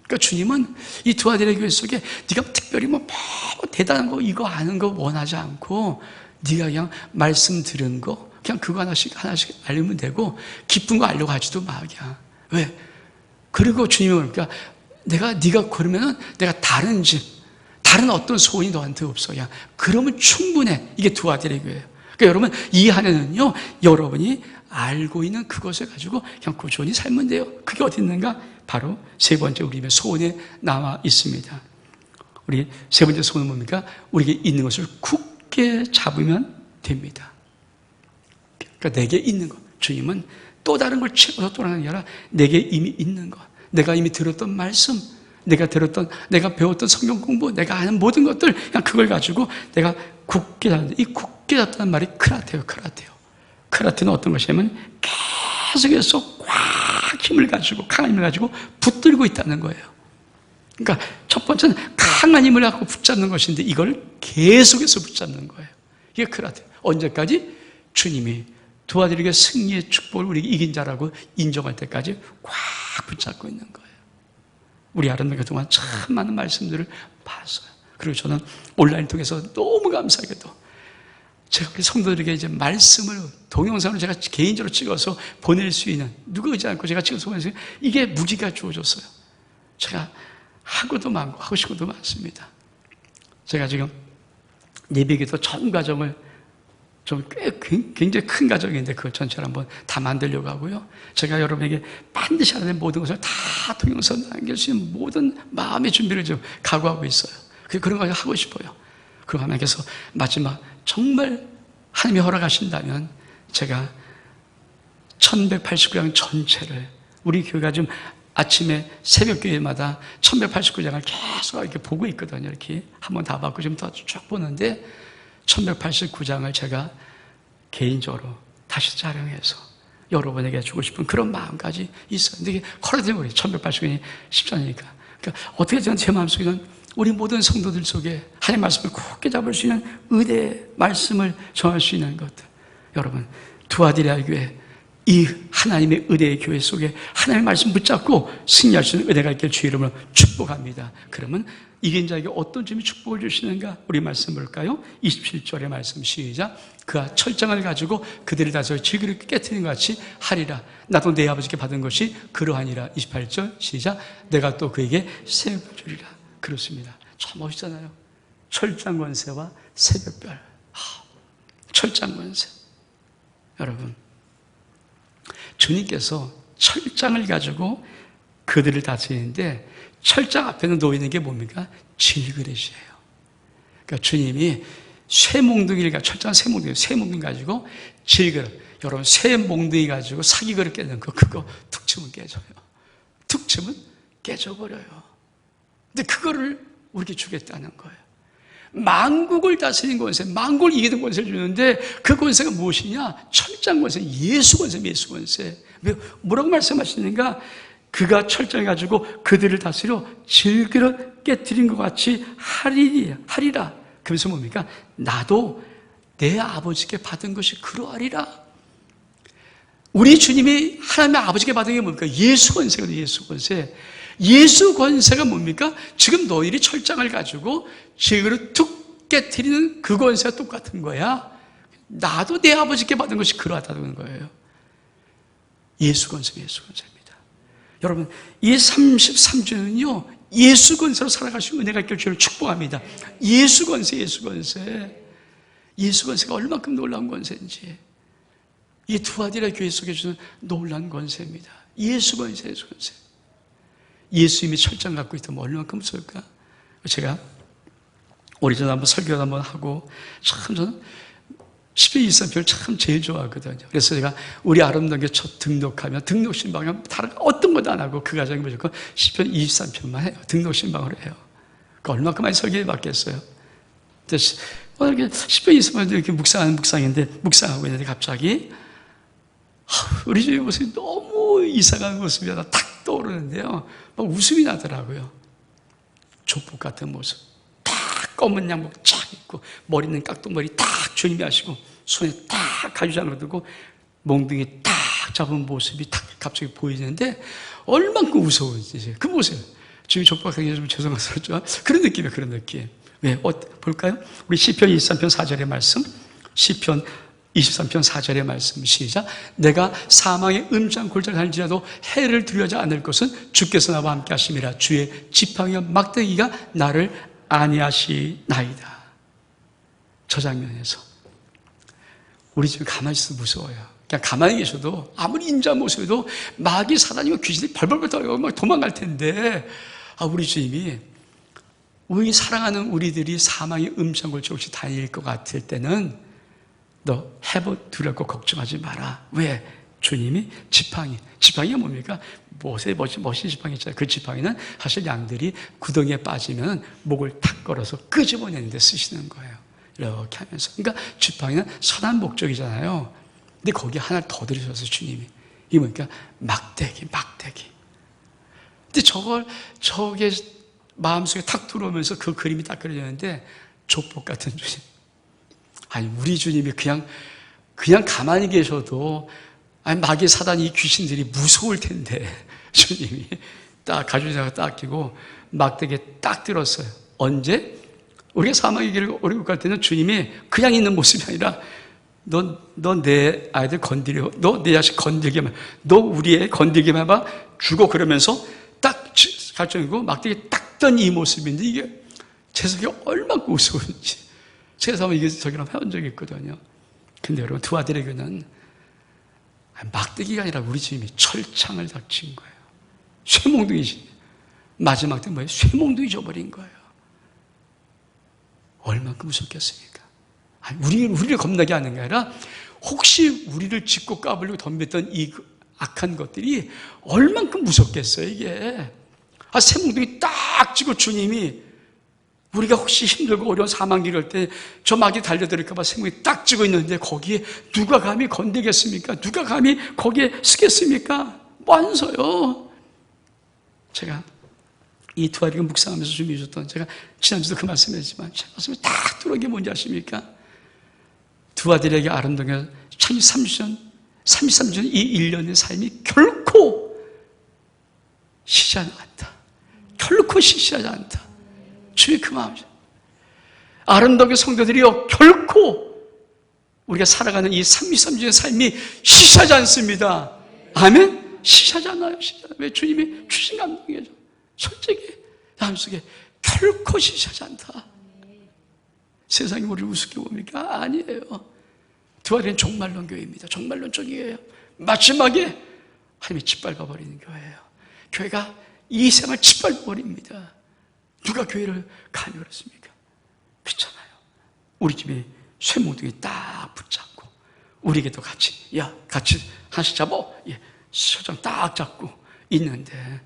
그러니까 주님은 이 두 아들의 교회 속에 네가 특별히 뭐 대단한 거 이거 아는 거 원하지 않고, 네가 그냥 말씀 들은 거 그냥 그거 하나씩 알면 되고, 기쁜 거 알려고 하지도 마. 그냥. 왜? 그리고 주님은 그러니까 네가 그러면은 내가 다른 어떤 소원이 너한테 없어. 그냥 그러면 충분해. 이게 두 아들의 교회예요. 그러니까 여러분, 이 한 해는요, 여러분이 알고 있는 그것을 가지고 그냥 꾸준히 살면 돼요. 그게 어디 있는가? 바로 세 번째 우리의 소원에 나와 있습니다. 우리 세 번째 소원은 뭡니까? 우리에게 있는 것을 굳게 잡으면 됩니다. 그러니까 내게 있는 것. 주님은 또 다른 걸 채워서 또 하는 게 아니라 내게 이미 있는 것. 내가 이미 들었던 말씀, 내가 배웠던 성경 공부, 내가 아는 모든 것들, 그냥 그걸 가지고 내가 굳게 잡는다. 이 굳게 잡다는 말이 크라테요. 크라테는 어떤 것이냐면 계속해서 꽉 힘을 가지고, 강한 힘을 가지고 붙들고 있다는 거예요. 그러니까 첫 번째는 강한 힘을 갖고 붙잡는 것인데, 이걸 계속해서 붙잡는 거예요. 이게 크라테요. 언제까지? 주님이 두 아들에게 승리의 축복을 우리에게 이긴 자라고 인정할 때까지 꽉 붙잡고 있는 거예요. 우리 아름다운 그동안 참 많은 말씀들을 봤어요. 그리고 저는 온라인 통해서 너무 감사하게도 제가 성도들에게 이제 말씀을 동영상으로 제가 개인적으로 찍어서 보낼 수 있는, 누가 의지 않고 제가 찍어서 보낼 수 있는, 이게 무기가 주어졌어요. 제가 하고도 많고 하고 싶고도 많습니다. 제가 지금 예배기도 전 과정을 좀 굉장히 큰 과정인데 그걸 전체를 한번 다 만들려고 하고요. 제가 여러분에게 반드시 하는 모든 것을 다 동영상 남길 수 있는 모든 마음의 준비를 좀 각오하고 있어요. 그런 걸 하고 싶어요. 그럼 하나님께서 마지막 정말 하나님이 허락하신다면 제가 1189장 전체를, 우리 교회가 좀 아침에 새벽 교회마다 1189장을 계속 이렇게 보고 있거든요. 이렇게 한번 다 받고 좀 더 쭉 보는데 1189장을 제가 개인적으로 다시 촬영해서 여러분에게 주고 싶은 그런 마음까지 있어요. 근데 이게 커러지는 거예요. 1189장이 쉽잖으니까. 그러니까 어떻게 제 마음속에는 우리 모든 성도들 속에 하나님의 말씀을 굳게 잡을 수 있는 의대의 말씀을 정할 수 있는 것들. 여러분, 두 아들의 교회, 이 하나님의 의대의 교회 속에 하나님의 말씀 붙잡고 승리할 수 있는 의대가 있길 주의 이름으로 축복합니다. 그러면 이긴 자에게 어떤 점이 축복을 주시는가? 우리 말씀 볼까요? 27절의 말씀, 시작. 그가 철장을 가지고 그들을 다스려 질그릇 깨트린 것 같이 하리라. 나도 내 아버지께 받은 것이 그러하니라. 28절 시작. 내가 또 그에게 새벽을 주리라. 그렇습니다. 참 멋있잖아요. 철장 권세와 새벽별. 철장 권세. 여러분, 주님께서 철장을 가지고 그들을 다스리는데 철장 앞에는 놓이는 게 뭡니까? 질그릇이에요. 그러니까 주님이 철장 쇠몽둥이 가지고 질그릇, 여러분 쇠몽둥이 가지고 사기 그릇 깨는 거, 그거 툭 치면 깨져요. 툭 치면 깨져버려요. 근데 그거를 우리에게 주겠다는 거예요. 만국을 다스리는 권세, 만국을 이기는 권세를 주는데 그 권세가 무엇이냐? 철장 권세, 예수 권세, 예수 권세. 뭐라고 말씀하시는가? 그가 철장을 가지고 그들을 다스려 질그릇 깨뜨린 것 같이 하리라. 그래서 뭡니까? 나도 내 아버지께 받은 것이 그러하리라. 우리 주님이 하나님의 아버지께 받은 게 뭡니까? 예수 권세거든요. 예수 권세. 예수 권세가 뭡니까? 지금 너희들이 철장을 가지고 질그릇 툭 깨뜨리는 그 권세가 똑같은 거야. 나도 내 아버지께 받은 것이 그러하다는 거예요. 예수 권세, 예수 권세입니다. 여러분, 이 33주는요, 예수 권세로 살아가시고 은혜가 있길 주를 축복합니다. 예수 권세, 예수 권세. 예수 권세가 얼마큼 놀라운 권세인지. 이 두아디라 교회 속에 주는 놀라운 권세입니다. 예수 권세, 예수 권세. 예수님이 철장 갖고 있다면 얼마만큼 무서울까? 제가 오래전에 한번 설교를 한번 하고, 참 저는 10편 23편을 참 제일 좋아하거든요. 그래서 제가 우리 아름다운 게 첫 등록하면 등록 신방하면 다른 어떤 것도 안 하고 그 가정이 무조건 10편 23편만 해요. 등록 신방을 해요. 그러니까 얼마큼 많이 설교해 받겠어요. 오늘 10편 23편도 이렇게 묵상하는 묵상인데, 묵상하고 있는데 갑자기 우리 주의 모습이 너무 이상한 모습이 하나 탁 떠오르는데요. 막 웃음이 나더라고요. 족복 같은 모습. 딱 검은 양복 쫙 입고, 머리는 깍두머리 딱 주님이 하시고, 손에 딱 가주장을 들고, 몽둥이 딱 잡은 모습이 딱 갑자기 보이는데, 얼만큼 무서운지. 그 모습. 주님이 족복하기 좀 죄송스럽죠? 그런 느낌이에요, 그런 느낌. 왜? 볼까요? 우리 시편 23편 4절의 말씀. 시편 23편 4절의 말씀 시작. 내가 사망의 음장 골짜기를 갈지라도 해를 두려워하지 않을 것은 주께서 나와 함께 하심이라. 주의 지팡이와 막대기가 나를 안위하시나이다. 저 장면에서 우리 지금 가만히 있어도 무서워요. 그냥 가만히 계셔도 아무리 인자한 모습에도 마귀 사단이고 귀신이 벌벌벌 떨고 막 도망갈 텐데, 우리 주님이 우리 사랑하는 우리들이 사망의 음장골짜기 혹시 다닐 것 같을 때는 너 해보 두렵고 걱정하지 마라. 왜? 주님이 지팡이가 뭡니까? 못에 멋진 지팡이 있잖아요. 그 지팡이는 사실 양들이 구덩이에 빠지면 목을 탁 걸어서 끄집어내는 데 쓰시는 거예요. 이렇게 하면서. 그러니까 지팡이는 선한 목적이잖아요. 근데 거기에 하나를 더 들으셨어요, 주님이. 이게 뭡니까? 막대기. 근데 저게 마음속에 탁 들어오면서 그 그림이 딱 그려졌는데, 족복 같은 주님. 아니, 우리 주님이 그냥 가만히 계셔도, 마귀 사단이 이 귀신들이 무서울 텐데, 주님이 딱 가죽장을 딱 끼고 막대기에 딱 들었어요. 언제? 우리가 사망의 길을 오르고 갈 때는 주님이 그냥 있는 모습이 아니라, 너 내 아이들 너 내 자식 건들기만, 너 우리 애 건들기만 해봐, 죽어. 그러면서 딱 갈증이고 막대기 딱 던 이 모습인데, 이게 제 속이 얼마나 무서운지. 제가 한번 이게 저기랑 해본 적이 있거든요. 근데 여러분, 두 아들에게는 막대기가 아니라 우리 주님이 철창을 닥친 거예요. 쇠몽둥이지. 마지막 때 뭐예요? 쇠몽둥이 줘버린 거예요. 얼만큼 무섭겠습니까? 우리를 겁나게 하는 게 아니라, 혹시 우리를 짚고 까불고 덤볐던 이 악한 것들이 얼만큼 무섭겠어요, 이게. 쇠몽둥이 딱 쥐고 주님이, 우리가 혹시 힘들고 어려운 사망길 갈 때 저 마귀 달려들을까봐 쇠몽둥이 딱 쥐고 있는데, 거기에 누가 감히 건들겠습니까? 누가 감히 거기에 쓰겠습니까? 뭐 안 서요. 제가 이 두 아이를 묵상하면서 준비해 줬던, 제가 지난주도 그 말씀했지만 제 말씀이 딱 들어온 게 뭔지 아십니까? 두 아들에게 아름다운 창세 33년 이 1년의 삶이 결코 시시하지 않다. 결코 시시하지 않다. 주의 그 마음이죠. 아름다운 성도들이요, 결코 우리가 살아가는 이 33주의 삶이 시시하지 않습니다. 아멘? 시시하지 않아요. 왜? 주님이 주신 감동이죠. 솔직히 마음속에 결코 시시하지 않다. 세상이 우리를 우습게 봅니까? 아니에요. 두 아들은 종말론 교회입니다. 종말론 쪽이에요. 마지막에 하나님이 짓밟아버리는 교회예요. 교회가 이 세상을 짓밟아버립니다. 누가 교회를 감히 그렇습니까? 그렇잖아요. 우리 집에 쇠몽둥이 딱 붙잡고 우리에게도 같이 하나씩 잡어, 소장 딱 잡고 있는데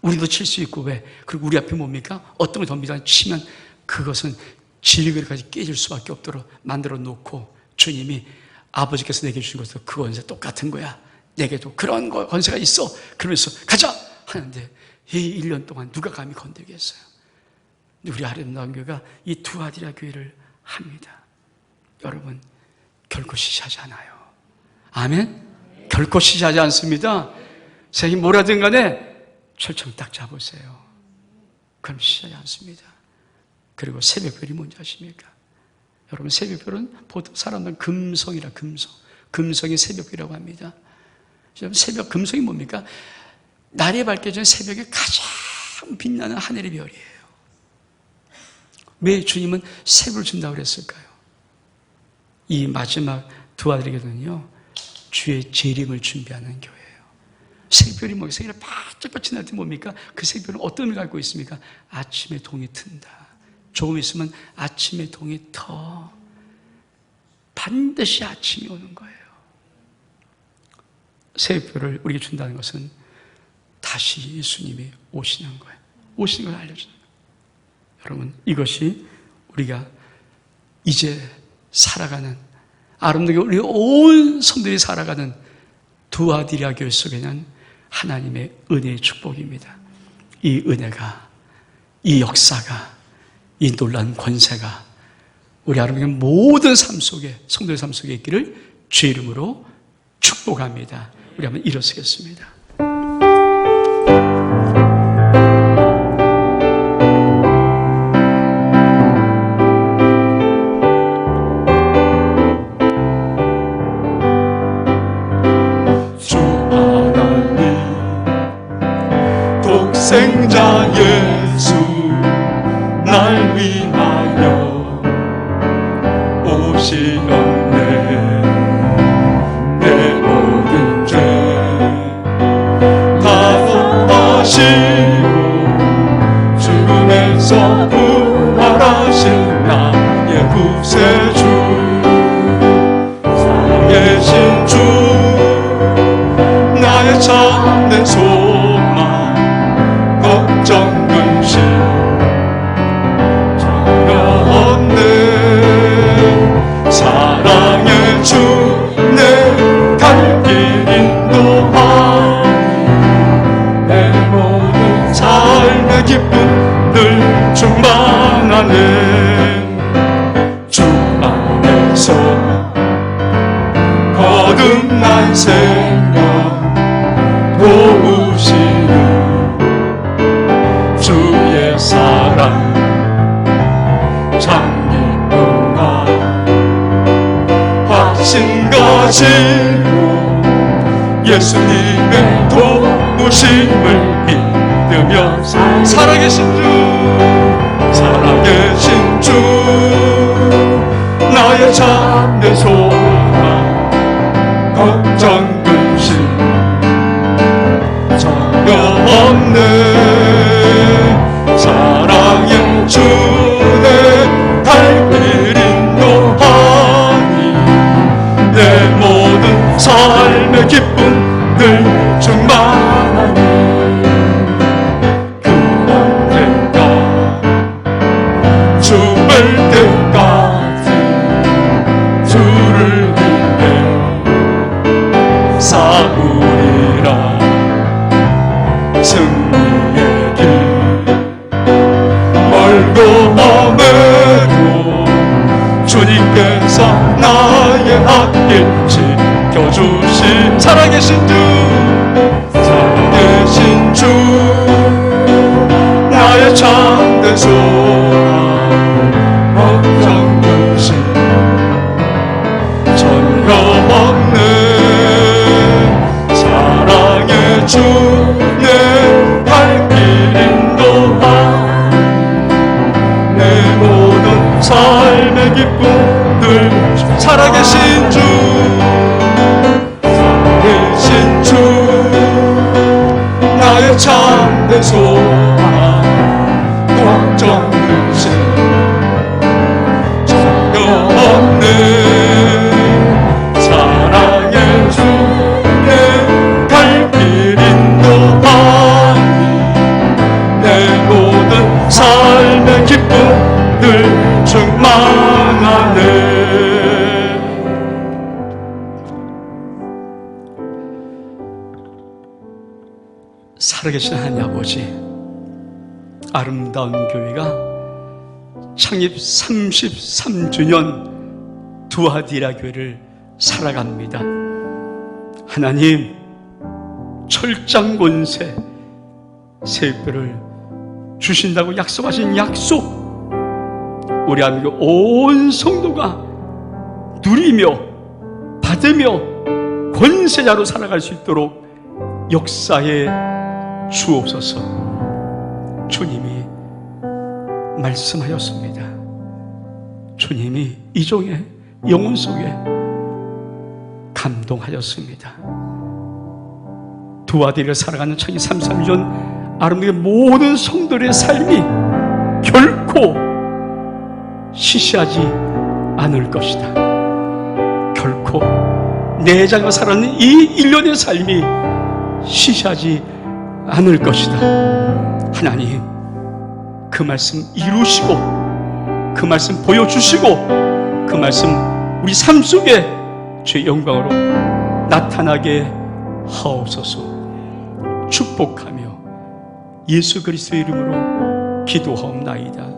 우리도 칠 수 있고, 왜? 그리고 우리 앞에 뭡니까? 어떤 걸 덤비다 치면 그것은 질그릇까지 깨질 수밖에 없도록 만들어 놓고, 주님이 아버지께서 내게 주신 것도 그 권세 똑같은 거야, 내게도 그런 권세가 있어, 그러면서 가자 하는데 이 1년 동안 누가 감히 건들겠어요? 우리 아름다운 교회가 이 두아디라 교회를 합니다. 여러분, 결코 시시하지 않아요. 아멘? 결코 시시하지 않습니다. 세상이 뭐라든 간에 철청 딱 잡으세요. 그럼 시시하지 않습니다. 그리고 새벽별이 뭔지 아십니까? 여러분, 새벽별은 보통 사람들은 금성이라, 금성이 새벽별이라고 합니다. 새벽, 금성이 뭡니까? 날이 밝기 전 새벽에 가장 빛나는 하늘의 별이에요. 왜 주님은 새벽을 준다고 그랬을까요? 이 마지막 두 아들에게는요, 주의 재림을 준비하는 교회예요. 새벽별이 뭐예요? 새벽이 반짝반짝 날 때 뭡니까? 그 새벽별은 어떤 의미를 갖고 있습니까? 아침에 동이 튼다. 조금 있으면 아침에 동이 터. 반드시 아침이 오는 거예요. 새벽별을 우리에게 준다는 것은 다시 예수님이 오시는 거예요. 오시는 걸 알려주는 거예요. 여러분, 이것이 우리가 이제 살아가는, 아름답게 우리 온 성들이 살아가는 두아디라 교회 속에는 하나님의 은혜의 축복입니다. 이 은혜가, 이 역사가, 이 놀라운 권세가 우리 아름답게 모든 삶 속에, 성도의 삶 속에 있기를 주 이름으로 축복합니다. 우리 한번 일어서겠습니다. 생자 예수 날 위하여 오시었네. 내 모든 죄 다 도하시고 죽음에서 부활하신 나의 구세주, 살아계신 주, 나의 참된 소망, 걱정 근심 전혀 없네. 사랑의 주 내 갈 길 인도하니 내 모든 삶의 기쁨 늘 충만하네. 주 안에서 거듭난 생명 도우시는 주의 사랑 참 기쁨과 확신 가지고 예수님의 도우심을 믿으며 살아계신 주 나의 참된 소망, 걱정 근심 전혀 없네. 사랑의 주 내 갈 길 인도하니 내 모든 삶의 기쁨 늘 충만하니 그 언젠가 죽을 때까지 주를 위해 싸우리라. 승리의 길 멀고 먼데도 주님께서 나의 앞길 지켜주신 살아계신 주 나의 참된 소망, 걱정 근심 전혀 없네. 사랑의 주 내 갈 길 인도하니 내 모든 삶의 기쁨 늘 살아계신 주, 살아계신 내 소망 걱정 근심 전혀 없는 사랑의 주의 갈 길 인도하니 내 모든 삶의 기쁨 늘 충만하네. 살아계신 하나님 아버지, 아름다운 교회가 창립 33주년 두아디라 교회를 살아갑니다. 하나님, 철장 권세 새벽별을 주신다고 약속하신 약속, 우리 하나님 온 성도가 누리며 받으며 권세자로 살아갈 수 있도록 역사에 주옵소서. 주님이 말씀하였습니다. 주님이 이종의 영혼 속에 감동하였습니다. 두아디를 살아가는 창립 33주년 아름다운 모든 성도들의 삶이 결코 시시하지 않을 것이다. 결코 내 자가 살아가는 이 일련의 삶이 시시하지 않을 것이다. 하나님, 그 말씀 이루시고 그 말씀 보여주시고 그 말씀 우리 삶 속에 주의 영광으로 나타나게 하옵소서. 축복하며 예수 그리스도의 이름으로 기도하옵나이다.